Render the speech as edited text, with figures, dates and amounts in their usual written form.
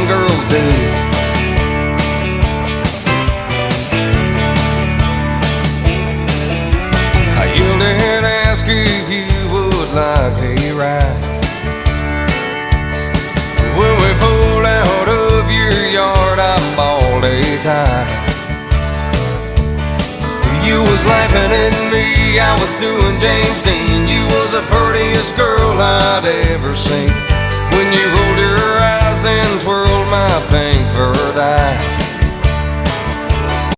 girls do. I yelled and asked if you would like a ride. When we pulled out of your yard, I bawled a tie. You was laughing at me, I was doing James Dean. You was the prettiest girl I'd ever seen. When you rolled your eyes and twirled my pink fur dice,